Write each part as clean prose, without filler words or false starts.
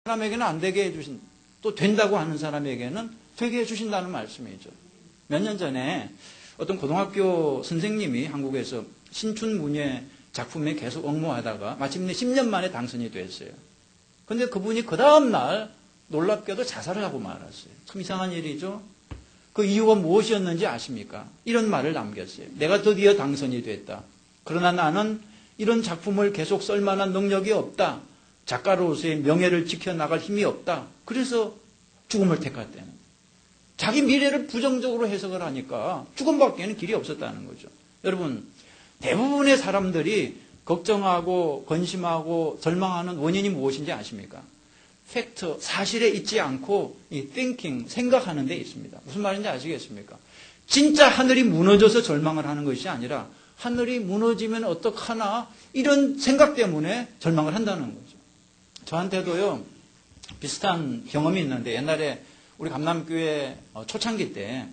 사람에게는 안 되게 해주신, 또 된다고 하는 사람에게는 되게 해주신다는 말씀이죠. 몇 년 전에 어떤 고등학교 선생님이 한국에서 신춘문예 작품에 계속 응모하다가 마침내 10년 만에 당선이 됐어요. 근데 그분이 그 다음날 놀랍게도 자살을 하고 말았어요. 참 이상한 일이죠. 그 이유가 무엇이었는지 아십니까? 이런 말을 남겼어요. 내가 드디어 당선이 됐다. 그러나 나는 이런 작품을 계속 쓸 만한 능력이 없다. 작가로서의 명예를 지켜나갈 힘이 없다. 그래서 죽음을 택했다는 거예요. 자기 미래를 부정적으로 해석을 하니까 죽음밖에는 길이 없었다는 거죠. 여러분, 대부분의 사람들이 걱정하고 근심하고 절망하는 원인이 무엇인지 아십니까? 팩트, 사실에 있지 않고 이 thinking, 생각하는 데 있습니다. 무슨 말인지 아시겠습니까? 진짜 하늘이 무너져서 절망을 하는 것이 아니라 하늘이 무너지면 어떡하나 이런 생각 때문에 절망을 한다는 거죠. 저한테도요 비슷한 경험이 있는데 옛날에 우리 감남교회 초창기 때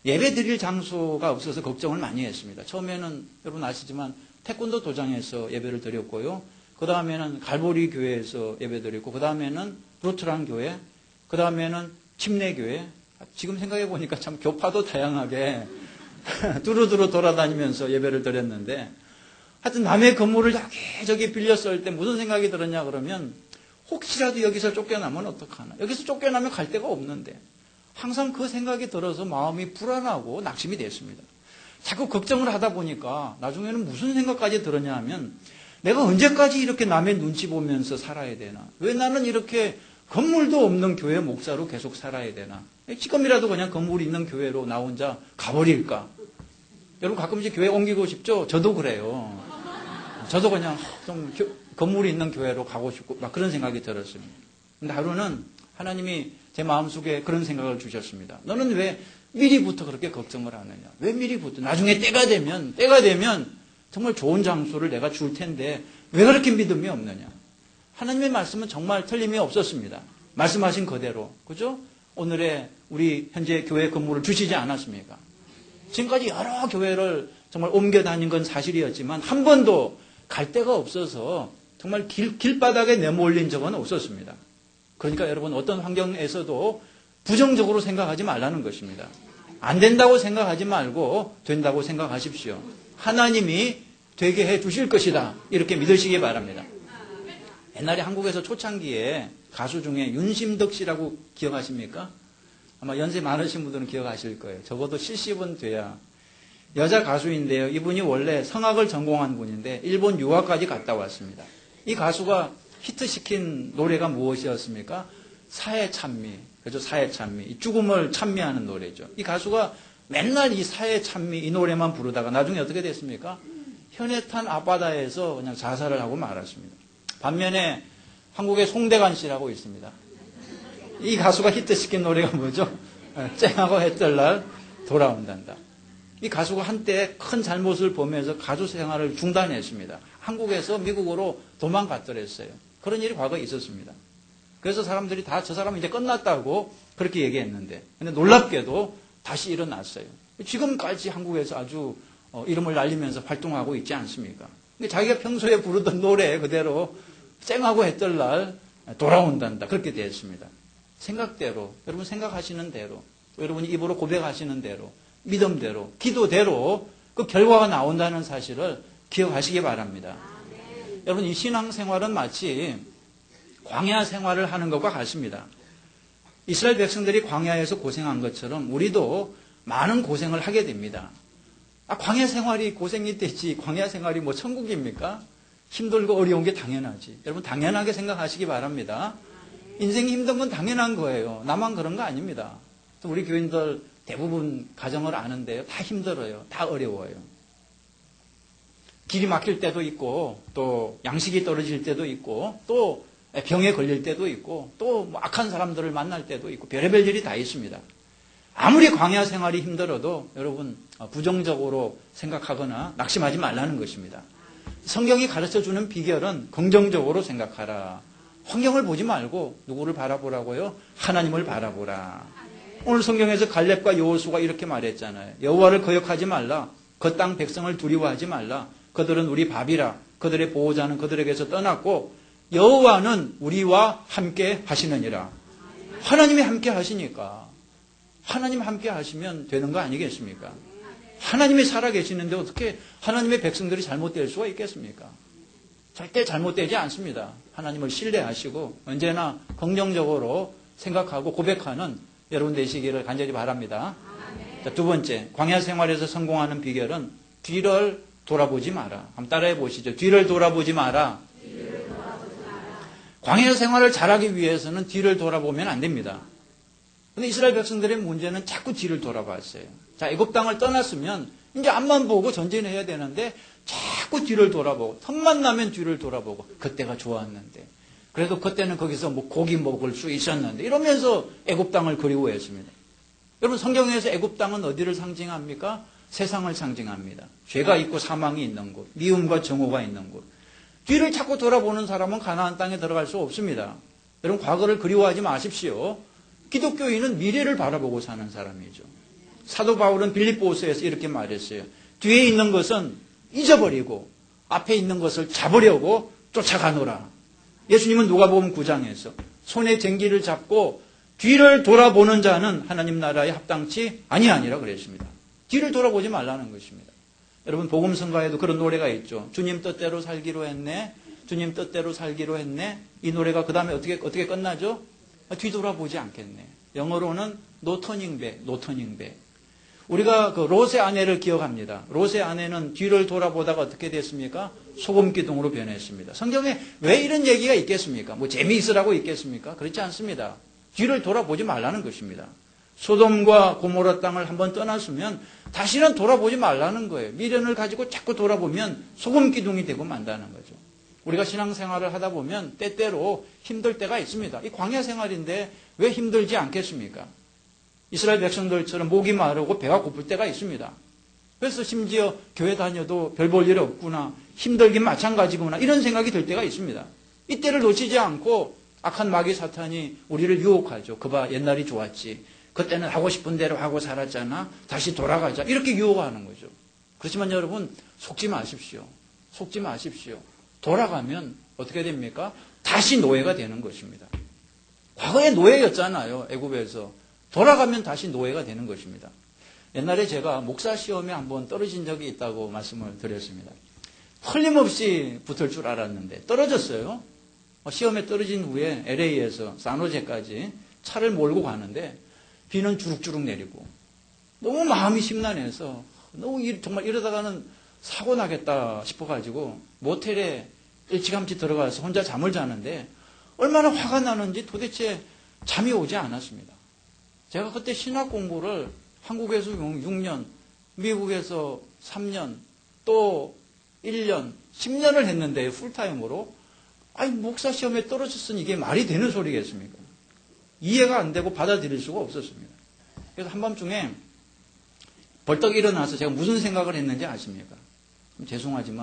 예배 드릴 장소가 없어서 걱정을 많이 했습니다. 처음에는 여러분 아시지만 태권도 도장에서 예배를 드렸고요. 그 다음에는 갈보리 교회에서 예배 드렸고, 그 다음에는 루트란 교회, 그 다음에는 침례교회. 지금 생각해 보니까 참 교파도 다양하게 두루두루 돌아다니면서 예배를 드렸는데, 하여튼 남의 건물을 여기저기 빌려 쓸 때 무슨 생각이 들었냐 그러면, 혹시라도 여기서 쫓겨나면 어떡하나. 여기서 쫓겨나면 갈 데가 없는데. 항상 그 생각이 들어서 마음이 불안하고 낙심이 됐습니다. 자꾸 걱정을 하다 보니까 나중에는 무슨 생각까지 들었냐 하면, 내가 언제까지 이렇게 남의 눈치 보면서 살아야 되나? 왜 나는 이렇게 건물도 없는 교회 목사로 계속 살아야 되나? 지금이라도 그냥 건물이 있는 교회로 나 혼자 가버릴까? 여러분 가끔씩 교회 옮기고 싶죠? 저도 그래요. 저도 그냥 좀 건물이 있는 교회로 가고 싶고 막 그런 생각이 들었습니다. 근데 하루는 하나님이 제 마음속에 그런 생각을 주셨습니다. 너는 왜 미리부터 그렇게 걱정을 하느냐? 왜 미리부터? 나중에 때가 되면 정말 좋은 장소를 내가 줄 텐데 왜 그렇게 믿음이 없느냐? 하나님의 말씀은 정말 틀림이 없었습니다. 말씀하신 그대로. 그죠? 오늘의 우리 현재 교회 건물을 주시지 않았습니까? 지금까지 여러 교회를 정말 옮겨 다닌 건 사실이었지만 한 번도 갈 데가 없어서 정말 길바닥에 내몰린 적은 없었습니다. 그러니까 여러분 어떤 환경에서도 부정적으로 생각하지 말라는 것입니다. 안 된다고 생각하지 말고 된다고 생각하십시오. 하나님이 되게 해 주실 것이다. 이렇게 믿으시기 바랍니다. 옛날에 한국에서 초창기에 가수 중에 윤심덕 씨라고 기억하십니까? 아마 연세 많으신 분들은 기억하실 거예요. 적어도 70은 돼야. 여자 가수인데요. 이분이 원래 성악을 전공한 분인데 일본 유학까지 갔다 왔습니다. 이 가수가 히트시킨 노래가 무엇이었습니까? 사회찬미. 그죠? 사회찬미. 죽음을 찬미하는 노래죠. 이 가수가 맨날 이 사회찬미 이 노래만 부르다가 나중에 어떻게 됐습니까? 현해탄 앞바다에서 그냥 자살을 하고 말았습니다. 반면에 한국의 송대관 씨라고 있습니다. 이 가수가 히트시킨 노래가 뭐죠? 쨍하고 해뜰 날 돌아온단다. 이 가수가 한때 큰 잘못을 보면서 가수 생활을 중단했습니다. 한국에서 미국으로 도망갔더랬어요. 그런 일이 과거에 있었습니다. 그래서 사람들이 다 저 사람은 이제 끝났다고 그렇게 얘기했는데, 근데 놀랍게도 다시 일어났어요. 지금까지 한국에서 아주 이름을 날리면서 활동하고 있지 않습니까? 근데 자기가 평소에 부르던 노래 그대로 쨍하고 해뜰 날 돌아온단다. 그렇게 되었습니다. 생각대로, 여러분 생각하시는 대로, 여러분이 입으로 고백하시는 대로, 믿음대로, 기도대로 그 결과가 나온다는 사실을 기억하시기 바랍니다. 여러분 이 신앙생활은 마치 광야 생활을 하는 것과 같습니다. 이스라엘 백성들이 광야에서 고생한 것처럼 우리도 많은 고생을 하게 됩니다. 광야 생활이 고생이 되지 광야 생활이 뭐 천국입니까? 힘들고 어려운 게 당연하지. 여러분 당연하게 생각하시기 바랍니다. 인생이 힘든 건 당연한 거예요. 나만 그런 거 아닙니다. 또 우리 교인들 대부분 가정을 아는데요. 다 힘들어요. 다 어려워요. 길이 막힐 때도 있고 또 양식이 떨어질 때도 있고 또 병에 걸릴 때도 있고 또 악한 사람들을 만날 때도 있고 별의별 일이 다 있습니다. 아무리 광야 생활이 힘들어도 여러분 부정적으로 생각하거나 낙심하지 말라는 것입니다. 성경이 가르쳐주는 비결은 긍정적으로 생각하라. 환경을 보지 말고 누구를 바라보라고요? 하나님을 바라보라. 오늘 성경에서 갈렙과 여호수아가 이렇게 말했잖아요. 여호와를 거역하지 말라. 그 땅 백성을 두려워하지 말라. 그들은 우리 밥이라. 그들의 보호자는 그들에게서 떠났고 여호와는 우리와 함께 하시느니라. 하나님이 함께 하시니까 하나님 함께 하시면 되는 거 아니겠습니까? 하나님이 살아계시는데 어떻게 하나님의 백성들이 잘못될 수가 있겠습니까? 절대 잘못되지 않습니다. 하나님을 신뢰하시고 언제나 긍정적으로 생각하고 고백하는 여러분 되시기를 간절히 바랍니다. 자, 두 번째, 광야 생활에서 성공하는 비결은 뒤를 돌아보지 마라. 한번 따라해 보시죠. 뒤를 돌아보지 마라. 광야 생활을 잘하기 위해서는 뒤를 돌아보면 안 됩니다. 근데 이스라엘 백성들의 문제는 자꾸 뒤를 돌아봤어요. 자, 애굽 땅을 떠났으면 이제 앞만 보고 전진해야 되는데 자꾸 뒤를 돌아보고 틈만 나면 뒤를 돌아보고 그때가 좋았는데 그래도 그때는 거기서 뭐 고기 먹을 수 있었는데 이러면서 애굽 땅을 그리워했습니다. 여러분 성경에서 애굽 땅은 어디를 상징합니까? 세상을 상징합니다. 죄가 있고 사망이 있는 곳, 미움과 정오가 있는 곳. 뒤를 자꾸 돌아보는 사람은 가나안 땅에 들어갈 수 없습니다. 여러분 과거를 그리워하지 마십시오. 기독교인은 미래를 바라보고 사는 사람이죠. 사도 바울은 빌립보서에서 이렇게 말했어요. 뒤에 있는 것은 잊어버리고 앞에 있는 것을 잡으려고 쫓아가노라. 예수님은 누가복음 9장에서 손에 쟁기를 잡고 뒤를 돌아보는 자는 하나님 나라에 합당치 아니하니라 그랬습니다. 뒤를 돌아보지 말라는 것입니다. 여러분 복음성가에도 그런 노래가 있죠. 주님 뜻대로 살기로 했네. 주님 뜻대로 살기로 했네. 이 노래가 그 다음에 어떻게 끝나죠? 뒤돌아보지 않겠네. 영어로는 No turning back, no turning back. 우리가 그 롯의 아내를 기억합니다. 롯의 아내는 뒤를 돌아보다가 어떻게 됐습니까? 소금 기둥으로 변했습니다. 성경에 왜 이런 얘기가 있겠습니까? 뭐 재미있으라고 있겠습니까? 그렇지 않습니다. 뒤를 돌아보지 말라는 것입니다. 소돔과 고모라 땅을 한번 떠났으면 다시는 돌아보지 말라는 거예요. 미련을 가지고 자꾸 돌아보면 소금 기둥이 되고 만다는 거죠. 우리가 신앙생활을 하다 보면 때때로 힘들 때가 있습니다. 이 광야 생활인데 왜 힘들지 않겠습니까? 이스라엘 백성들처럼 목이 마르고 배가 고플 때가 있습니다. 그래서 심지어 교회 다녀도 별 볼 일 없구나, 힘들긴 마찬가지구나 이런 생각이 들 때가 있습니다. 이때를 놓치지 않고 악한 마귀 사탄이 우리를 유혹하죠. 그봐 옛날이 좋았지. 그때는 하고 싶은 대로 하고 살았잖아. 다시 돌아가자. 이렇게 유혹하는 거죠. 그렇지만 여러분 속지 마십시오. 속지 마십시오. 돌아가면 어떻게 됩니까? 다시 노예가 되는 것입니다. 과거에 노예였잖아요. 애굽에서. 돌아가면 다시 노예가 되는 것입니다. 옛날에 제가 목사 시험에 한번 떨어진 적이 있다고 말씀을 드렸습니다. 틀림없이 붙을 줄 알았는데 떨어졌어요. 시험에 떨어진 후에 LA에서 산호제까지 차를 몰고 가는데 비는 주룩주룩 내리고 너무 마음이 심란해서 너무 정말 이러다가는 사고 나겠다 싶어가지고 모텔에 일찌감치 들어가서 혼자 잠을 자는데 얼마나 화가 나는지 도대체 잠이 오지 않았습니다. 제가 그때 신학 공부를 한국에서 6년, 미국에서 3년, 또 1년, 10년을 했는데 풀타임으로 아니 목사 시험에 떨어졌으니 이게 말이 되는 소리겠습니까? 이해가 안 되고 받아들일 수가 없었습니다. 그래서 한밤중에 벌떡 일어나서 제가 무슨 생각을 했는지 아십니까? 죄송하지만